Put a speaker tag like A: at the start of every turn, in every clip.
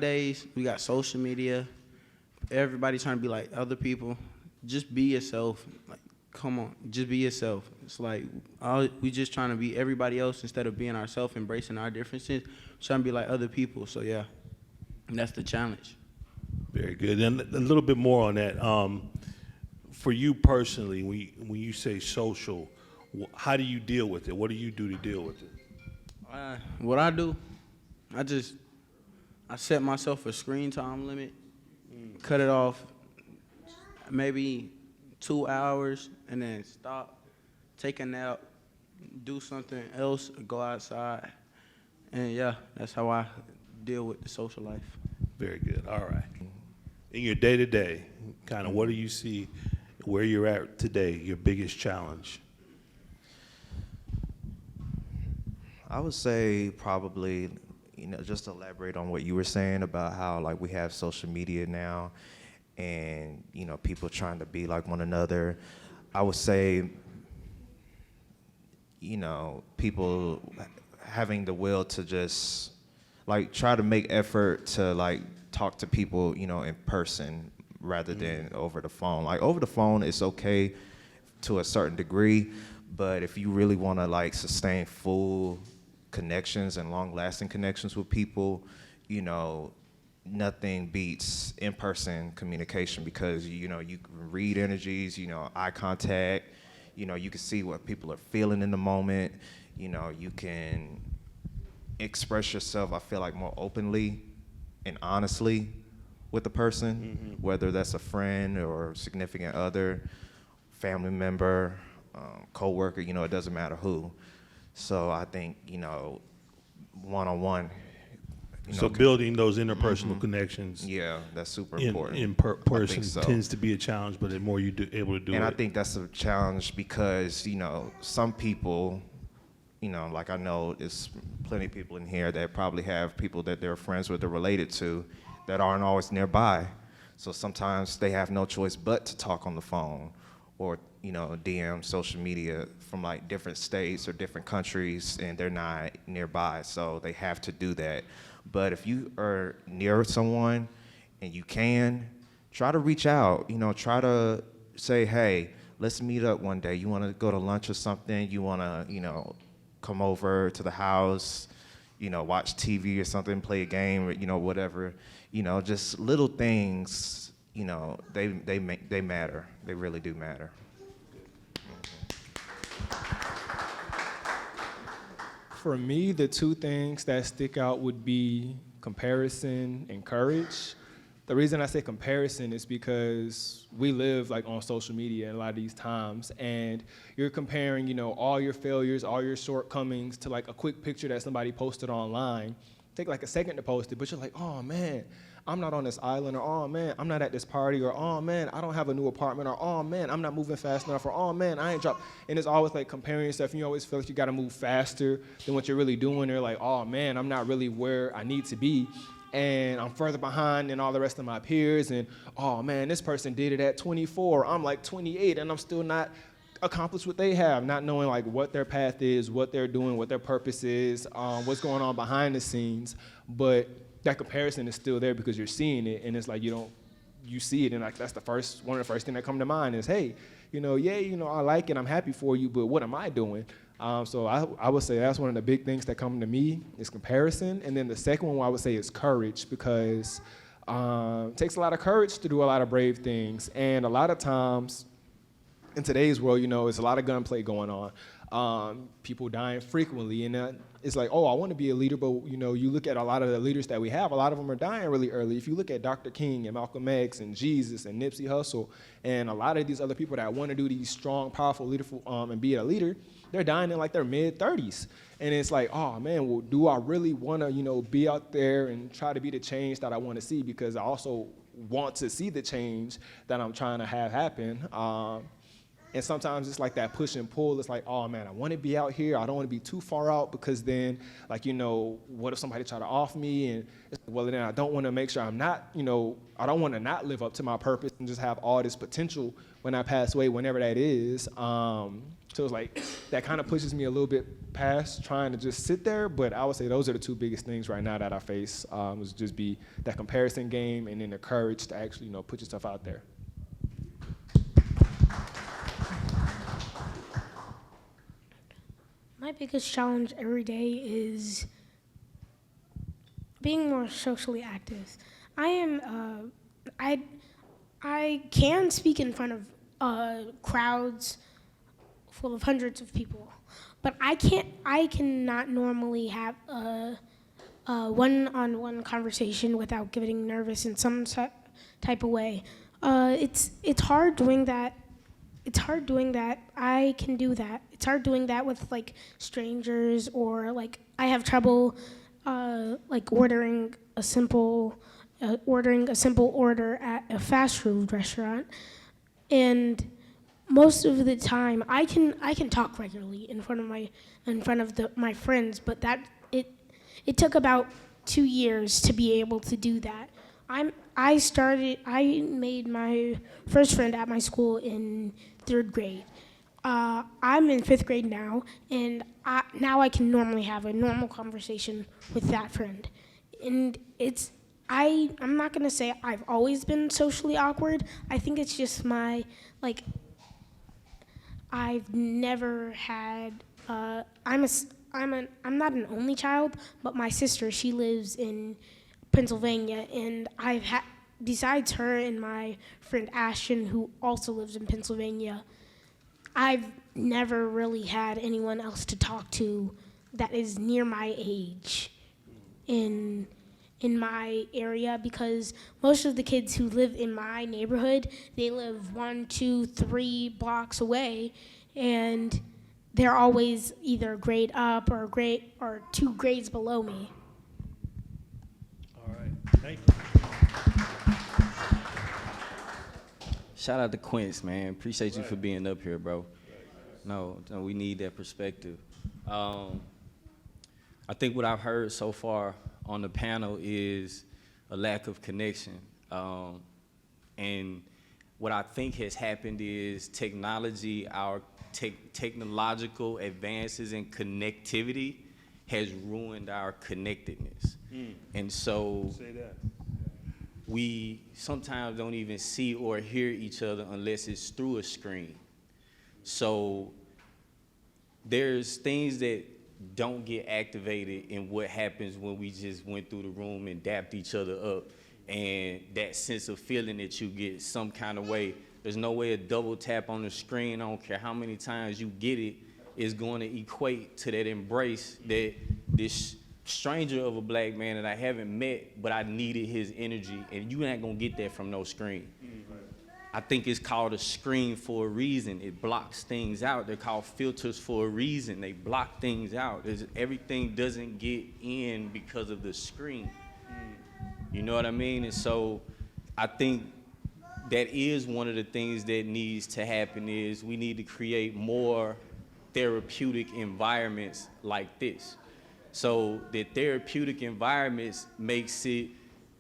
A: nowadays we got social media. Everybody trying to be like other people. Just be yourself. Like, come on, just be yourself. It's like we just trying to be everybody else instead of being ourselves, embracing our differences, trying to be like other people. So yeah, that's the challenge.
B: Very good. And a little bit more on that. For you personally, when you say social, how do you deal with it? What do you do to deal with it?
A: What I do, I set myself a screen time limit, cut it off maybe 2 hours, and then stop, take a nap, do something else, go outside, and yeah, that's how I deal with the social life.
B: Very good. All right. In your day-to-day, kind of what do you see where you're at today, your biggest challenge?
C: I would say probably, just elaborate on what you were saying about how like we have social media now and, people trying to be like one another. I would say, people having the will to just like try to make effort to like talk to people, in person rather than over the phone. Like over the phone, it's okay to a certain degree, but if you really want to like sustain full connections and long-lasting connections with people, nothing beats in-person communication because, you can read energies, eye contact, you can see what people are feeling in the moment, you can express yourself, I feel like, more openly and honestly with the person, whether that's a friend or significant other, family member, co-worker, it doesn't matter who. So I think, one-on-one.
B: So building those interpersonal connections.
C: Yeah, that's super important.
B: In person
C: so.
B: tends to be a challenge, but the more you able to do it.
C: And I think that's a challenge because, some people, like I know there's plenty of people in here that probably have people that they're friends with or related to that aren't always nearby. So sometimes they have no choice but to talk on the phone or DM, social media from like different states or different countries, and they're not nearby, so they have to do that. But if you are near someone and you can, try to reach out, try to say, hey, let's meet up one day. You want to go to lunch or something? You want to, come over to the house, watch TV or something, play a game or, whatever. Just little things, they matter. They really do matter.
D: For me, the two things that stick out would be comparison and courage. The reason I say comparison is because we live like on social media in a lot of these times, and you're comparing, all your failures, all your shortcomings to like a quick picture that somebody posted online. Take like a second to post it, but you're like, oh man, I'm not on this island, or oh man, I'm not at this party, or oh man, I don't have a new apartment, or oh man, I'm not moving fast enough, or oh man, I ain't dropped. And it's always like comparing yourself, and you always feel like you gotta move faster than what you're really doing. You're like, oh man, I'm not really where I need to be, and I'm further behind than all the rest of my peers, and oh man, this person did it at 24, I'm like 28, and I'm still not accomplished what they have, not knowing like what their path is, what they're doing, what their purpose is, what's going on behind the scenes. But that comparison is still there because you're seeing it, and it's like you see it, and like that's one of the first things that come to mind is, hey, I like it, I'm happy for you, but what am I doing? So I would say that's one of the big things that come to me is comparison, and then the second one I would say is courage, because it takes a lot of courage to do a lot of brave things, and a lot of times in today's world, it's a lot of gunplay going on. People dying frequently, and it's like, oh, I want to be a leader, but you look at a lot of the leaders that we have, a lot of them are dying really early. If you look at Dr. King and Malcolm X and Jesus and Nipsey Hussle and a lot of these other people that want to do these strong, powerful, leaderful, and be a leader, they're dying in like their mid-30s. And it's like, oh man, well, do I really want to, be out there and try to be the change that I want to see? Because I also want to see the change that I'm trying to have happen. And sometimes it's like that push and pull. It's like, oh man, I want to be out here. I don't want to be too far out because then, like, what if somebody try to off me? And it's like, well, then I don't want to make sure I'm not, I don't want to not live up to my purpose and just have all this potential when I pass away, whenever that is. So it's like that kind of pushes me a little bit past trying to just sit there. But I would say those are the two biggest things right now that I face. Was just be that comparison game, and then the courage to actually put yourself out there.
E: My biggest challenge every day is being more socially active. I can speak in front of crowds full of hundreds of people, but I cannot normally have a one-on-one conversation without getting nervous in some type of way. It's hard doing that. It's hard doing that. I can do that. It's hard doing that with like strangers, or like I have trouble like ordering a simple order at a fast food restaurant. And most of the time I can talk regularly in front of my friends, but it took about 2 years to be able to do that. I made my first friend at my school in 3rd grade. I'm in 5th grade now, and now I can normally have a normal conversation with that friend. And I'm not gonna say I've always been socially awkward. I think it's just I've never had. I'm not an only child, but my sister, she lives in Pennsylvania, and besides her and my friend Ashton, who also lives in Pennsylvania, I've never really had anyone else to talk to that is near my age in my area, because most of the kids who live in my neighborhood, they live 1, 2, 3 blocks away, and they're always either grade up or 2 grades below me.
B: All right, thank you.
F: Shout out to Quince, man. Appreciate you for being up here, bro. No, we need that perspective. I think what I've heard so far on the panel is a lack of connection. And what I think has happened is technology, our technological advances in connectivity has ruined our connectedness. And so
B: Say that.
F: we sometimes don't even see or hear each other unless it's through a screen. So there's things that don't get activated in what happens when we just went through the room and dapped each other up. And that sense of feeling that you get some kind of way, there's no way a double tap on the screen, I don't care how many times you get it, is going to equate to that embrace that this stranger of a black man that I haven't met, but I needed his energy, and you ain't gonna get that from no screen. I think it's called a screen for a reason. It blocks things out. They're called filters for a reason. They block things out. Everything doesn't get in because of the screen. You know what I mean? And so I think that is one of the things that needs to happen, is we need to create more therapeutic environments like this. So the therapeutic environments makes it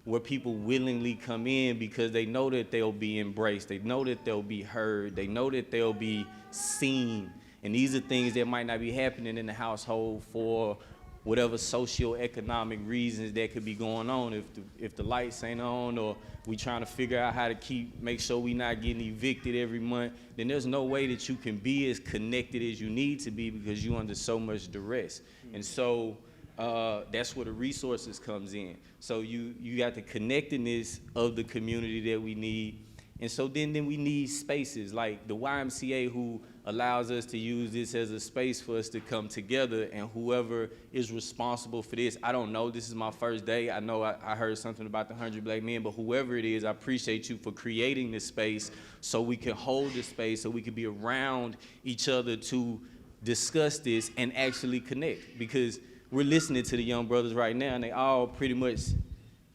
F: where people willingly come in because they know that they'll be embraced, they know that they'll be heard, they know that they'll be seen. And these are things that might not be happening in the household for whatever socioeconomic reasons that could be going on. If the lights ain't on, or we trying to figure out how to make sure we not getting evicted every month, then there's no way that you can be as connected as you need to be because you're under so much duress. And so that's where the resources comes in. So you got the connectedness of the community that we need. And so then we need spaces like the YMCA, who allows us to use this as a space for us to come together, and whoever is responsible for this, I don't know, this is my first day. I know I heard something about the 100 Black Men, but whoever it is, I appreciate you for creating this space so we can hold this space, so we can be around each other to discuss this and actually connect. Because we're listening to the young brothers right now, and they all pretty much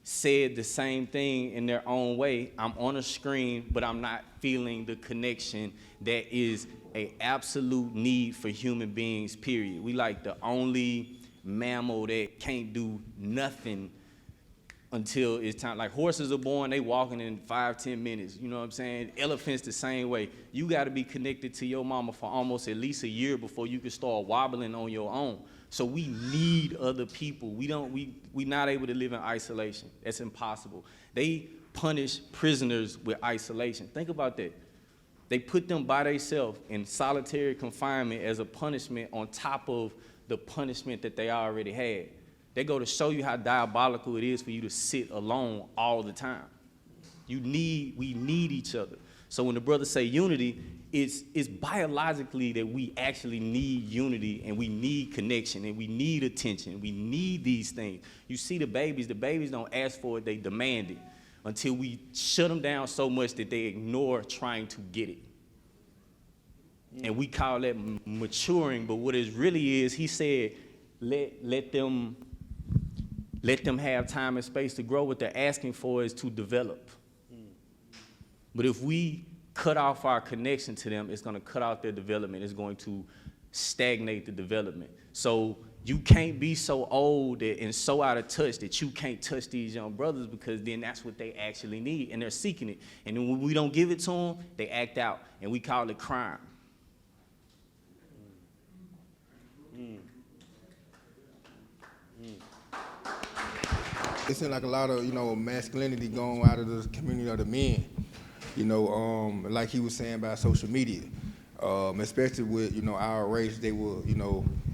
F: said the same thing in their own way. I'm on a screen, but I'm not feeling the connection that is an absolute need for human beings, period. We like the only mammal that can't do nothing until it's time. Like horses are born, they walking in 5-10 minutes. You know what I'm saying? Elephants the same way. You got to be connected to your mama for almost at least a year before you can start wobbling on your own. So we need other people. We not able to live in isolation. That's impossible. They punish prisoners with isolation. Think about that. They put them by themselves in solitary confinement as a punishment on top of the punishment that they already had. They go to show you how diabolical it is for you to sit alone all the time. We need each other. So when the brothers say unity, it's biologically that we actually need unity and we need connection and we need attention. We need these things. You see the babies don't ask for it, they demand it until we shut them down so much that they ignore trying to get it. And we call that maturing, but what it really is, he said, let them have time and space to grow. What they're asking for is to develop. But if we cut off our connection to them, it's gonna cut off their development. It's going to stagnate the development. So you can't be so old and so out of touch that you can't touch these young brothers, because then that's what they actually need and they're seeking it. And then when we don't give it to them, they act out and we call it crime.
G: It seems like a lot of, masculinity going out of the community of the men. Like he was saying about social media, especially with, our race, they will,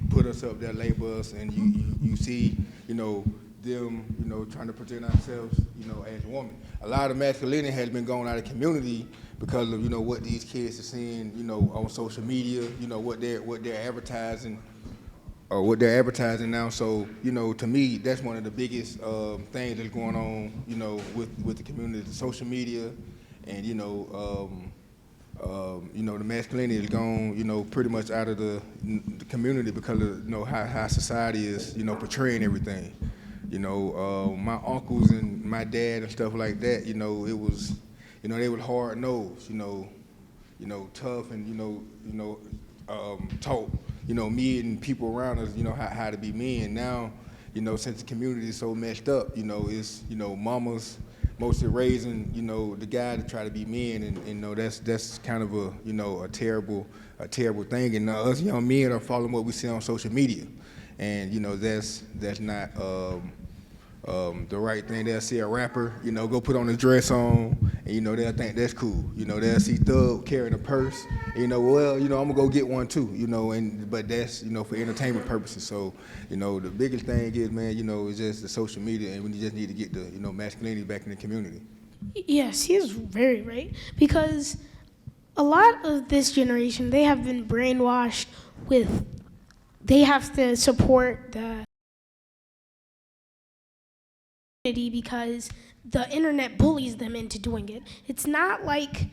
G: put us up there, label us, and you see, them, trying to present ourselves, as women. A lot of masculinity has been going out of community because of, what these kids are seeing, on social media, what they're advertising. What they're advertising now. So, to me, that's one of the biggest things that's going on, with the community, the social media, and, the masculinity is gone, pretty much out of the community because of, how society is, portraying everything. My uncles and my dad and stuff like that, it was, they were hard-nosed, tough and, taught, me and people around us, how to be men. Now, since the community is so messed up, it's, mamas mostly raising, the guy to try to be men, and that's kind of a terrible thing. And us young men are following what we see on social media, and that's not the right thing. They'll see a rapper, go put on a dress on, and they'll think that's cool. They'll see Thug carrying a purse, I'm gonna go get one too, but that's for entertainment purposes. So, the biggest thing is, man, is just the social media, and we just need to get the masculinity back in the community.
E: Yes, he is very right, because a lot of this generation, they have been brainwashed with, they have to support the because the internet bullies them into doing it. It's not like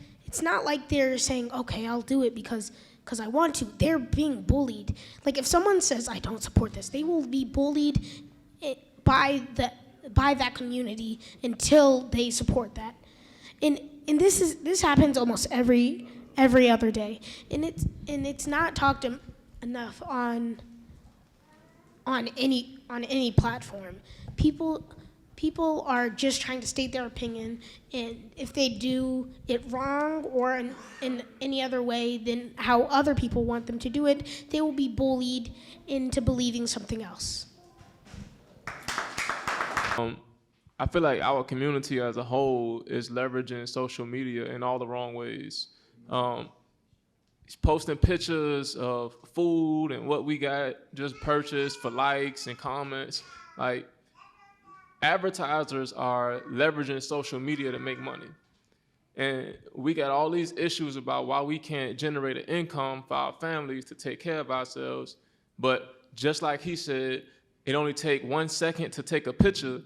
E: they're saying, okay, I'll do it because I want to. They're being bullied. Like if someone says, I don't support this, they will be bullied by that community until they support that. And this happens almost every other day. And it's not talked enough on any platform. People are just trying to state their opinion, and if they do it wrong or in any other way than how other people want them to do it, they will be bullied into believing something else.
H: I feel like our community as a whole is leveraging social media in all the wrong ways. Posting pictures of food and what we got just purchased for likes and comments. Like, advertisers are leveraging social media to make money. And we got all these issues about why we can't generate an income for our families to take care of ourselves. But just like he said, it only takes 1 second to take a picture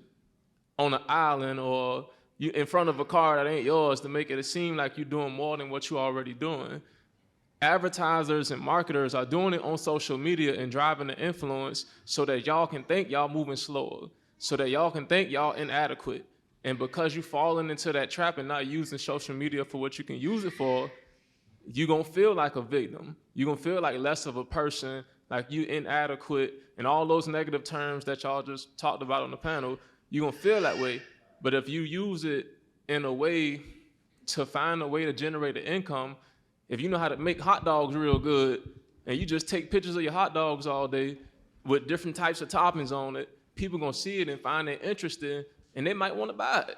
H: on an island or you in front of a car that ain't yours to make it seem like you're doing more than what you're already doing. Advertisers and marketers are doing it on social media and driving the influence so that y'all can think y'all moving slower, so that y'all can think y'all inadequate. And because you falling into that trap and not using social media for what you can use it for, you're gonna feel like a victim. You're gonna feel like less of a person, like you inadequate, and all those negative terms that y'all just talked about on the panel. you're gonna feel that way. But if you use it in a way to find a way to generate an income, if you know how to make hot dogs real good, and you just take pictures of your hot dogs all day with different types of toppings on it, people gonna see it and find it interesting, and they might wanna buy it.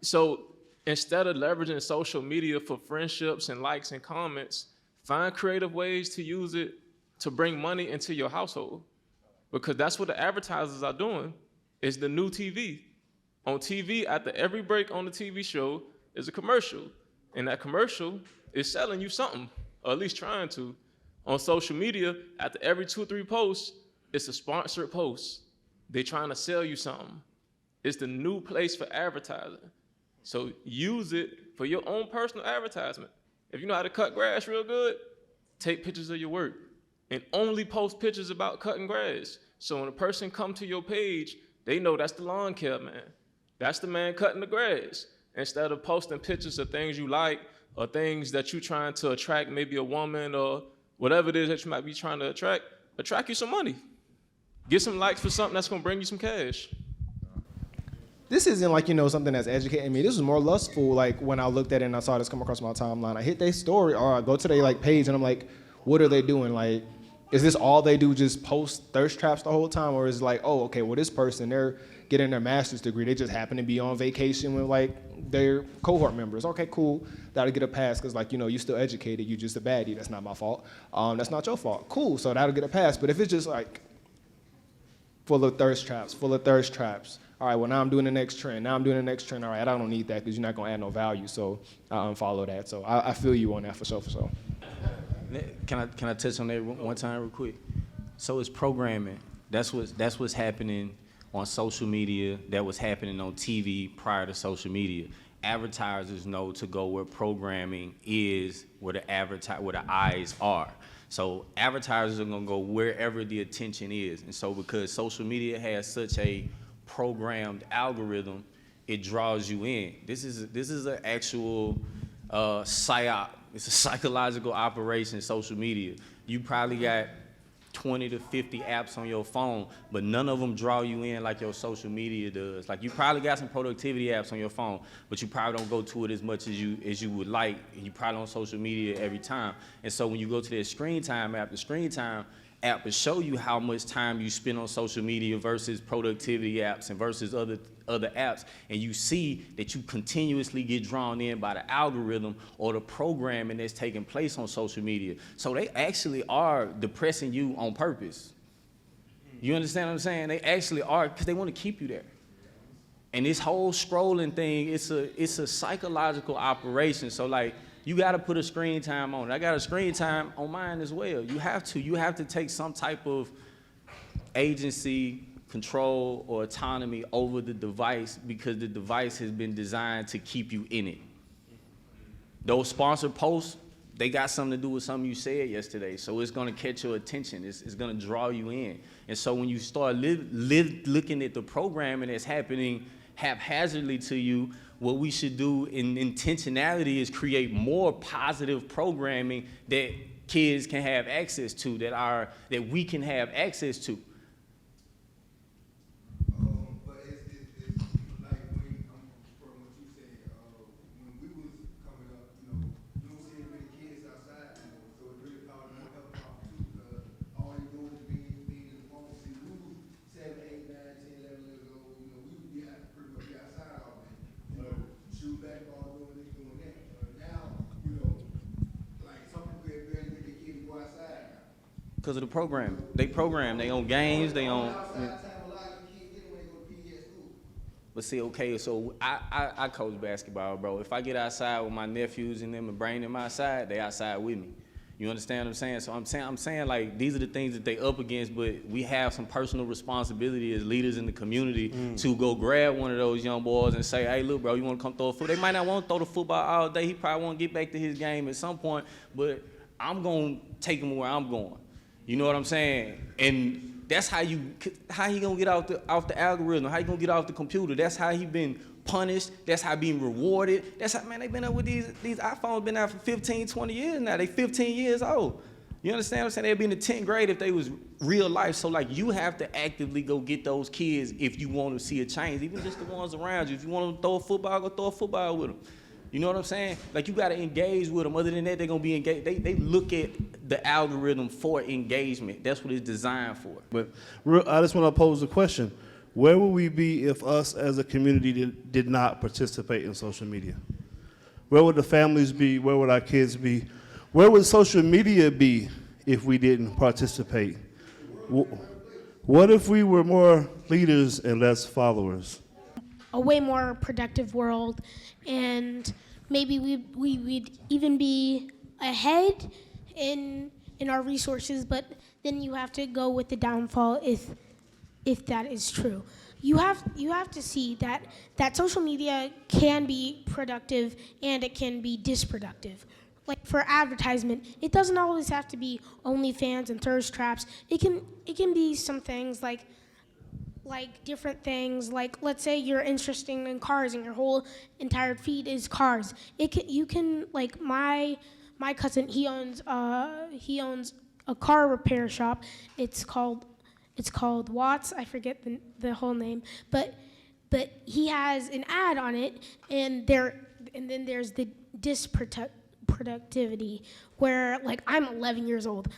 H: So instead of leveraging social media for friendships and likes and comments, find creative ways to use it to bring money into your household. Because that's what the advertisers are doing. It's the new TV. On TV, after every break on the TV show is a commercial. And that commercial is selling you something, or at least trying to. On social media, after every 2 or 3 posts, it's a sponsored post. They're trying to sell you something. It's the new place for advertising. So use it for your own personal advertisement. If you know how to cut grass real good, take pictures of your work and only post pictures about cutting grass. So when a person come to your page, they know that's the lawn care man. That's the man cutting the grass. Instead of posting pictures of things you like or things that you're trying to attract, maybe a woman or whatever it is that you might be trying to attract you some money. Get some likes for something that's gonna bring you some cash.
D: This isn't like, something that's educating me. This is more lustful, like when I looked at it and I saw this come across my timeline. I hit their story or I go to their page and I'm like, what are they doing? Like, is this all they do, just post thirst traps the whole time? Or is it like, oh, okay, well, this person, they're getting their master's degree. They just happen to be on vacation with their cohort members. Okay, cool, that'll get a pass because you're still educated. You're just a baddie. That's not my fault. That's not your fault. Cool, so that'll get a pass. But if it's just full of thirst traps, all right, well, now I'm doing the next trend. All right, I don't need that because you're not going to add no value, so I unfollow that. So I feel you on that for sure.
F: Can I touch on that one time real quick? So it's programming. That's what's happening on social media. That was happening on TV prior to social media. Advertisers know to go where programming is, where the eyes are. So advertisers are gonna go wherever the attention is. And so because social media has such a programmed algorithm, it draws you in. This is an actual psyop. It's a psychological operation, social media. You probably got 20 to 50 apps on your phone, but none of them draw you in like your social media does. Like you probably got some productivity apps on your phone, but you probably don't go to it as much as you would like. You probably on social media every time. And so when you go to that screen time app, the screen time app will show you how much time you spend on social media versus productivity apps and versus other apps, and you see that you continuously get drawn in by the algorithm or the programming that's taking place on social media. So they actually are depressing you on purpose. You understand what I'm saying? They actually are, because they want to keep you there. And this whole scrolling thing, it's a psychological operation. So you got to put a screen time on it. I got a screen time on mine as well. You have to take some type of agency, control, or autonomy over the device because the device has been designed to keep you in it. Those sponsored posts, they got something to do with something you said yesterday. So it's going to catch your attention. It's going to draw you in. And so when you start looking at the programming that's happening haphazardly to you, what we should do in intentionality is create more positive programming that kids can have access to, that we can have access to.
G: But it's like when from what you said, when we was coming up, you don't see as many kids outside anymore, so it really caused more health problems too, because all you do is being in the phone. See, we was 7, 8, 9, 10, 11 years old, we would be pretty much be outside all day. Shoot basketball, doing this, doing that. Now, some people get barely get their kids to go outside now.
F: Because of the program. They own games, they own. But see, okay, so I coach basketball, bro. If I get outside with my nephews and them and bring them outside, they outside with me. You understand what I'm saying? So I'm saying these are the things that they up against, but we have some personal responsibility as leaders in the community to go grab one of those young boys and say, hey, look, bro, you want to come throw a football? They might not want to throw the football all day. He probably want to get back to his game at some point, but I'm going to take him where I'm going. You know what I'm saying? And that's how he going to get off the algorithm, how he going to get off the computer. That's how he been punished. That's how being rewarded. That's how, man, they been up with these iPhones been out for 15, 20 years now. They 15 years old. You understand what I'm saying? They'd be in the 10th grade if they was real life. So like you have to actively go get those kids if you want to see a change, even just the ones around you. If you want to throw a football, go throw a football with them. You know what I'm saying? Like you got to engage with them. Other than that, they're going to be engaged. They look at the algorithm for engagement. That's what it's designed for.
I: But I just want to pose a question. Where would we be if us as a community did not participate in social media? Where would the families be? Where would our kids be? Where would social media be if we didn't participate? What if we were more leaders and less followers?
E: A way more productive world, and maybe we'd even be ahead in our resources, but then you have to go with the downfall if that is true. You have to see that social media can be productive and it can be disproductive. Like for advertisement, it doesn't always have to be OnlyFans and thirst traps. It can be some things like different things. Like let's say you're interested in cars and your whole entire feed is cars. You can like my cousin, he owns a car repair shop. It's called Watts. I forget the whole name, but he has an ad on it, and then there's the productivity where like I'm 11 years old.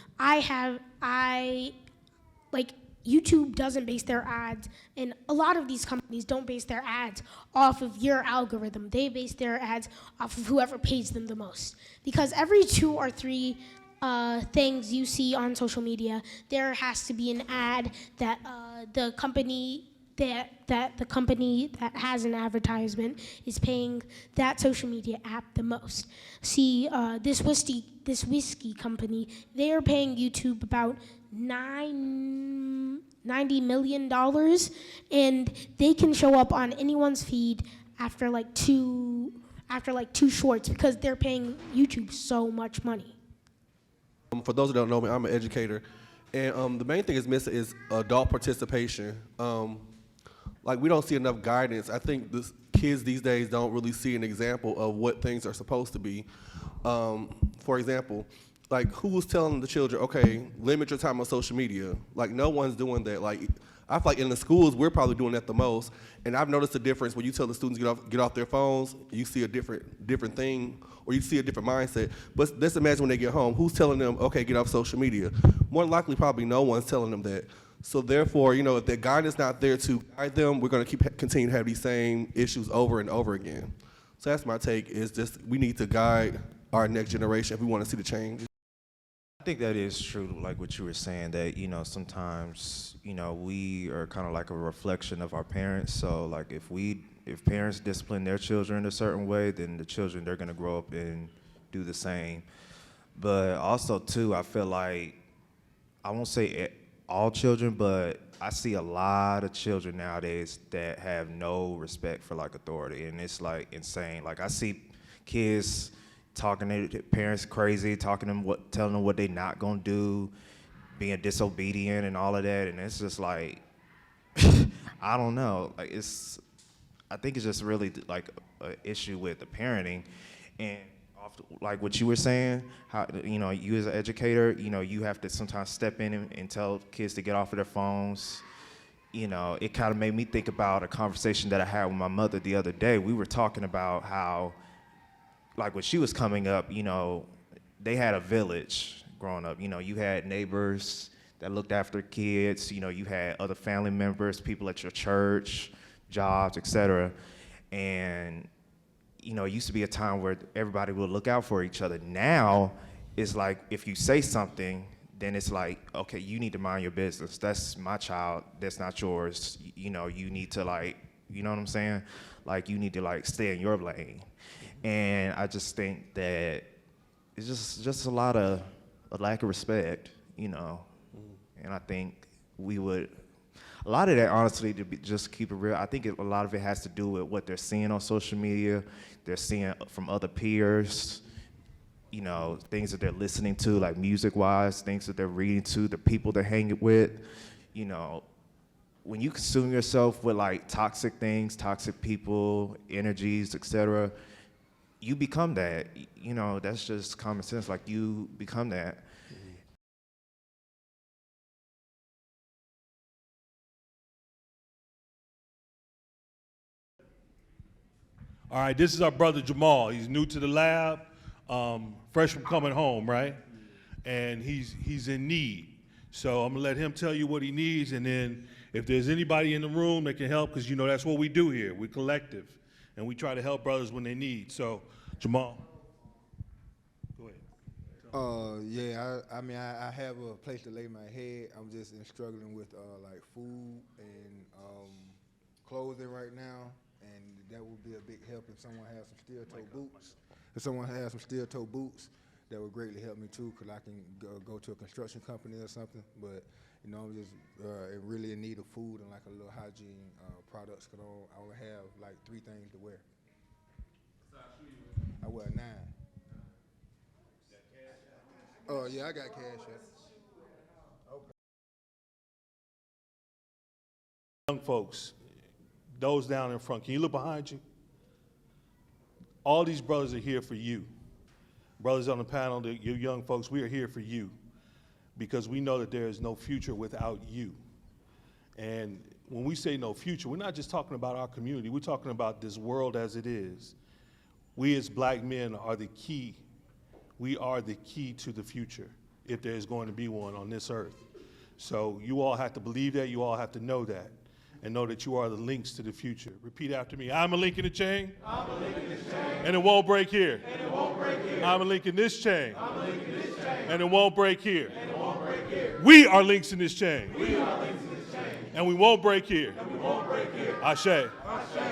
E: YouTube doesn't base their ads, and a lot of these companies don't base their ads off of your algorithm. They base their ads off of whoever pays them the most. Because every 2 or 3 things you see on social media, there has to be an ad that the company that has an advertisement is paying that social media app the most. See, this whiskey company, they are paying YouTube about $90 million, and they can show up on anyone's feed after like two shorts because they're paying YouTube so much money.
J: For those who don't know me, I'm an educator, and the main thing is missing is adult participation. Like we don't see enough guidance. I think kids these days don't really see an example of what things are supposed to be. For example, like who was telling the children, okay, limit your time on social media? Like no one's doing that. Like I feel like in the schools we're probably doing that the most. And I've noticed a difference when you tell the students get off their phones, you see a different thing, or you see a different mindset. But let's imagine when they get home, who's telling them, okay, get off social media? More than likely, probably no one's telling them that. So therefore, if the guidance not there to guide them, we're going to continue to have these same issues over and over again. So that's my take, is just we need to guide our next generation if we want to see the change.
C: I think that is true, like what you were saying, that, sometimes, we are kind of like a reflection of our parents. So like if parents discipline their children a certain way, then the children, they're gonna grow up and do the same. But also too, I feel like, I won't say all children, but I see a lot of children nowadays that have no respect for like authority, and it's like insane. Like I see kids talking to parents crazy, telling them what they not gonna do, being disobedient and all of that, and it's just like, I don't know. Like I think it's just really like an issue with the parenting, and like what you were saying, how you as an educator, you have to sometimes step in and tell kids to get off of their phones. It kind of made me think about a conversation that I had with my mother the other day. We were talking about how, like when she was coming up, they had a village growing up. You had neighbors that looked after kids. You had other family members, people at your church, jobs, etc. And it used to be a time where everybody would look out for each other. Now, it's like if you say something, then it's like, okay, you need to mind your business. That's my child. That's not yours. You need to like, you know what I'm saying? Like you need to like stay in your lane. And I just think that it's just a lack of respect, And I think a lot of that, honestly, just keep it real, I think a lot of it has to do with what they're seeing on social media. They're seeing from other peers, things that they're listening to, like music-wise, things that they're reading to, the people they're hanging with. When you consume yourself with like toxic things, toxic people, energies, etc., you become that. That's just common sense. Like you become that.
B: All right, this is our brother Jamal. He's new to the lab, fresh from coming home, right? And he's in need. So I'm gonna let him tell you what he needs, and then if there's anybody in the room that can help, because you know that's what we do here. We're collective, and we try to help brothers when they need. So, Jamal, go ahead.
G: Yeah, I mean, I have a place to lay my head. I'm just struggling with like food and clothing right now, and that would be a big help if someone has some steel-toe boots. If someone has some steel-toe boots, that would greatly help me too, because I can go to a construction company or something. But you know, I'm just really in need of food and like a little hygiene products, because I only have like 3 things to wear. I wear 9. Oh yeah, I got cash.
B: Young folks, those down in front, can you look behind you? All these brothers are here for you. Brothers on the panel, you young folks, we are here for you because we know that there is no future without you. And when we say no future, we're not just talking about our community, we're talking about this world as it is. We as black men are the key. We are the key to the future, if there is going to be one on this earth. So you all have to believe that, you all have to know that, and know that you are the links to the future. Repeat after me. I'm a link in the chain. I'm a link in this chain. And it won't break here. And it won't break here. I'm a link in this chain. I'm a link in this chain. And it won't break here. And it won't break here. We are links in this chain. We are links in this chain. And we won't break here. And we won't break here. Ashe.